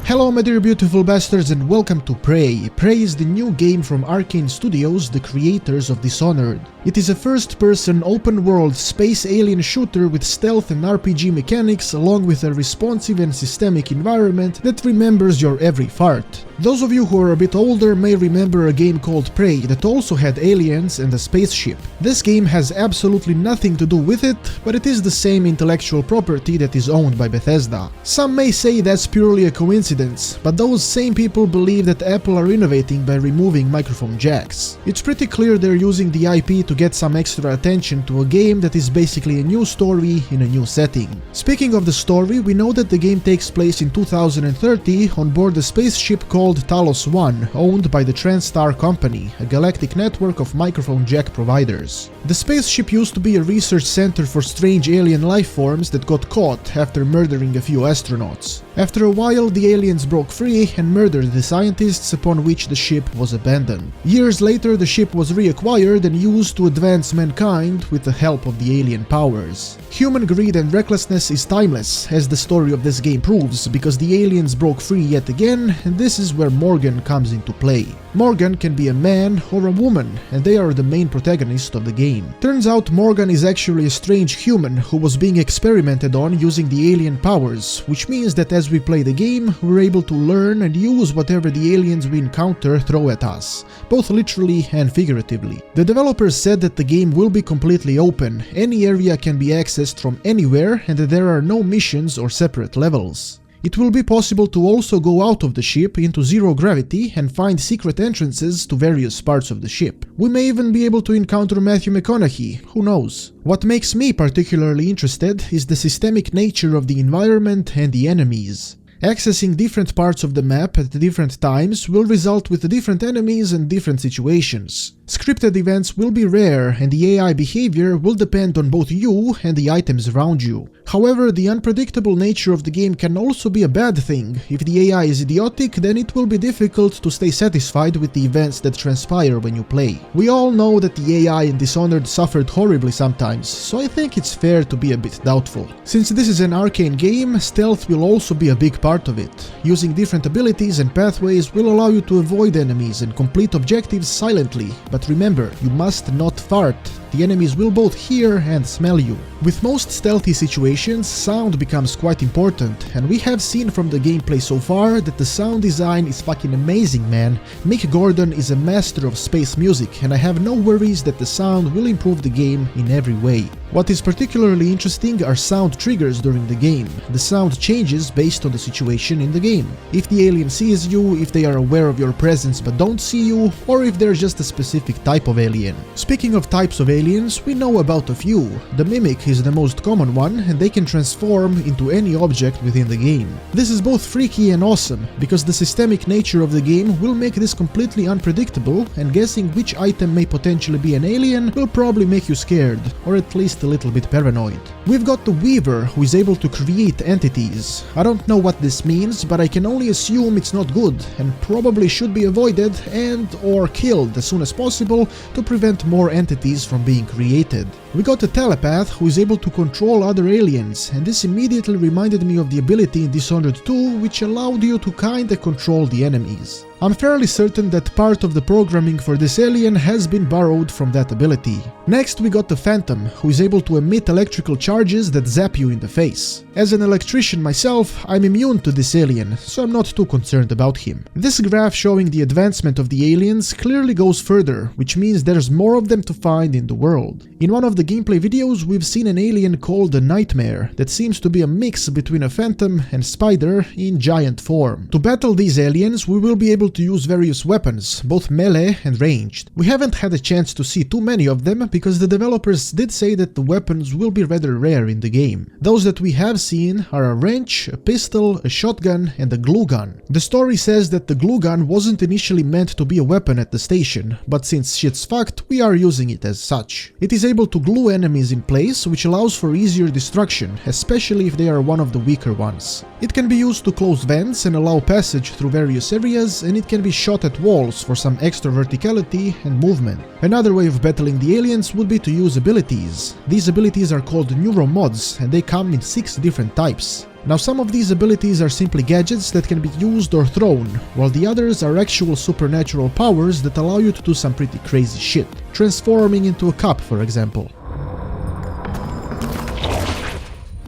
Hello my dear beautiful bastards and welcome to Prey. Prey is the new game from Arkane Studios, the creators of Dishonored. It is a first-person open-world space alien shooter with stealth and RPG mechanics along with a responsive and systemic environment that remembers your every fart. Those of you who are a bit older may remember a game called Prey that also had aliens and a spaceship. This game has absolutely nothing to do with it, but it is the same intellectual property that is owned by Bethesda. Some may say that's purely a coincidence, but those same people believe that Apple are innovating by removing microphone jacks. It's pretty clear they're using the IP to get some extra attention to a game that is basically a new story in a new setting. Speaking of the story, we know that the game takes place in 2030 on board a spaceship called Talos I, owned by the TranStar company, a galactic network of microphone jack providers. The spaceship used to be a research center for strange alien life forms that got caught after murdering a few astronauts. After a while, the aliens broke free and murdered the scientists, upon which the ship was abandoned. Years later, the ship was reacquired and used to advance mankind with the help of the alien powers. Human greed and recklessness is timeless, as the story of this game proves, because the aliens broke free yet again, and this is where Morgan comes into play. Morgan can be a man or a woman, and they are the main protagonist of the game. Turns out Morgan is actually a strange human who was being experimented on using the alien powers, which means that as we play the game, we're able to learn and use whatever the aliens we encounter throw at us, both literally and figuratively. The developers said that the game will be completely open, any area can be accessed from anywhere, and that there are no missions or separate levels. It will be possible to also go out of the ship into zero gravity and find secret entrances to various parts of the ship. We may even be able to encounter Matthew McConaughey, who knows. What makes me particularly interested is the systemic nature of the environment and the enemies. Accessing different parts of the map at different times will result with different enemies and different situations. Scripted events will be rare and the AI behavior will depend on both you and the items around you. However, the unpredictable nature of the game can also be a bad thing. If the AI is idiotic, then it will be difficult to stay satisfied with the events that transpire when you play. We all know that the AI in Dishonored suffered horribly sometimes, so I think it's fair to be a bit doubtful. Since this is an Arkane game, stealth will also be a big part of it. Using different abilities and pathways will allow you to avoid enemies and complete objectives silently, but remember, you must not fart. The enemies will both hear and smell you. With most stealthy situations, sound becomes quite important, and we have seen from the gameplay so far that the sound design is fucking amazing, man. Mick Gordon is a master of space music, and I have no worries that the sound will improve the game in every way. What is particularly interesting are sound triggers during the game. The sound changes based on the situation in the game. If the alien sees you, if they are aware of your presence but don't see you, or if they're just a specific type of alien. Speaking of types of aliens, we know about a few. The Mimic is the most common one, and they can transform into any object within the game. This is both freaky and awesome, because the systemic nature of the game will make this completely unpredictable, and guessing which item may potentially be an alien will probably make you scared, or at least a little bit paranoid. We've got the Weaver, who is able to create entities. I don't know what this means, but I can only assume it's not good, and probably should be avoided and/or killed as soon as possible to prevent more entities from being created. We got a Telepath who is able to control other aliens, and this immediately reminded me of the ability in Dishonored 2, which allowed you to kinda control the enemies. I'm fairly certain that part of the programming for this alien has been borrowed from that ability. Next we got the Phantom, who is able to emit electrical charges that zap you in the face. As an electrician myself, I'm immune to this alien, so I'm not too concerned about him. This graph showing the advancement of the aliens clearly goes further, which means there's more of them to find in the world. In one of the gameplay videos, we've seen an alien called the Nightmare that seems to be a mix between a phantom and spider in giant form. To battle these aliens, we will be able to use various weapons, both melee and ranged. We haven't had a chance to see too many of them because the developers did say that the weapons will be rather rare in the game. Those that we have seen are a wrench, a pistol, a shotgun, and a glue gun. The story says that the glue gun wasn't initially meant to be a weapon at the station, but since shit's fucked, we are using it as such. It is able to glue enemies in place, which allows for easier destruction, especially if they are one of the weaker ones. It can be used to close vents and allow passage through various areas, and it can be shot at walls for some extra verticality and movement. Another way of battling the aliens would be to use abilities. These abilities are called neuromods, and they come in 6 different types. Now some of these abilities are simply gadgets that can be used or thrown, while the others are actual supernatural powers that allow you to do some pretty crazy shit. Transforming into a cup, for example.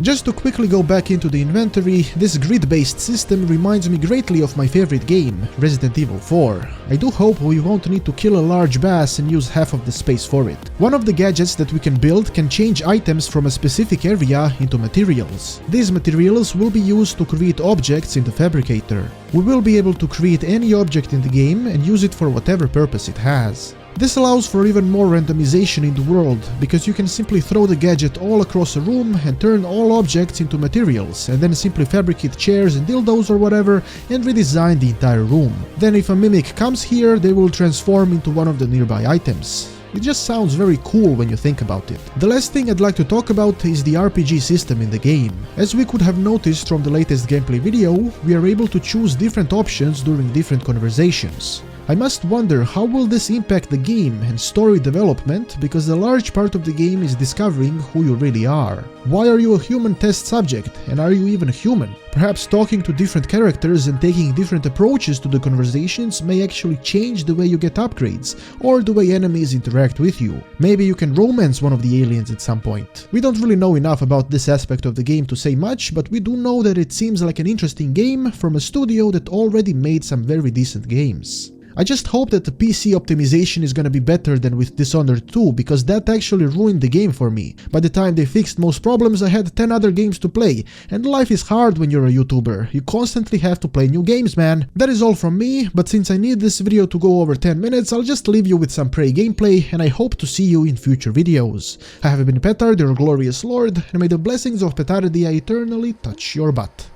Just to quickly go back into the inventory, this grid-based system reminds me greatly of my favorite game, Resident Evil 4. I do hope we won't need to kill a large boss and use half of the space for it. One of the gadgets that we can build can change items from a specific area into materials. These materials will be used to create objects in the Fabricator. We will be able to create any object in the game and use it for whatever purpose it has. This allows for even more randomization in the world, because you can simply throw the gadget all across a room and turn all objects into materials, and then simply fabricate chairs and dildos or whatever and redesign the entire room. Then if a mimic comes here, they will transform into one of the nearby items. It just sounds very cool when you think about it. The last thing I'd like to talk about is the RPG system in the game. As we could have noticed from the latest gameplay video, we are able to choose different options during different conversations. I must wonder how will this impact the game and story development, because a large part of the game is discovering who you really are. Why are you a human test subject, and are you even human? Perhaps talking to different characters and taking different approaches to the conversations may actually change the way you get upgrades, or the way enemies interact with you. Maybe you can romance one of the aliens at some point. We don't really know enough about this aspect of the game to say much, but we do know that it seems like an interesting game from a studio that already made some very decent games. I just hope that the PC optimization is gonna be better than with Dishonored 2, because that actually ruined the game for me. By the time they fixed most problems, I had 10 other games to play, and life is hard when you're a YouTuber. You constantly have to play new games, man. That is all from me, but since I need this video to go over 10 minutes, I'll just leave you with some Prey gameplay, and I hope to see you in future videos. I have been Petard, your glorious lord, and may the blessings of Petardia eternally touch your butt.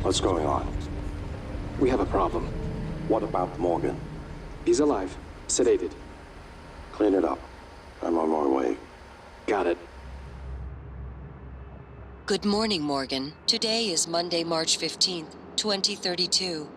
What's going on? We have a problem. What about Morgan? He's alive, sedated. Clean it up. I'm on my way. Got it. Good morning, Morgan. Today is Monday, March 15th, 2032.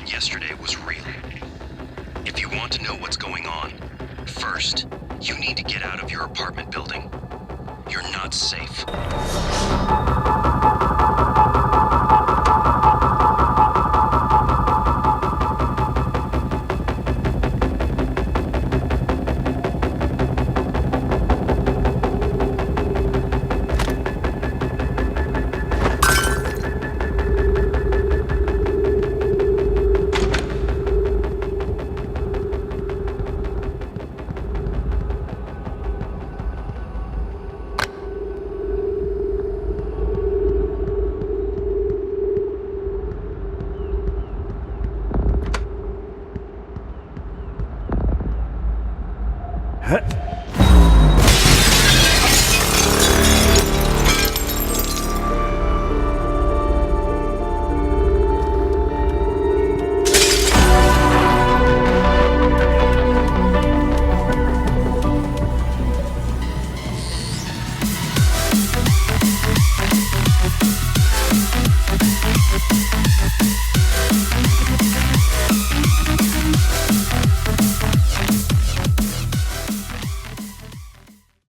Yesterday was real. If you want to know what's going on, first, you need to get out of your apartment building. You're not safe. Huh?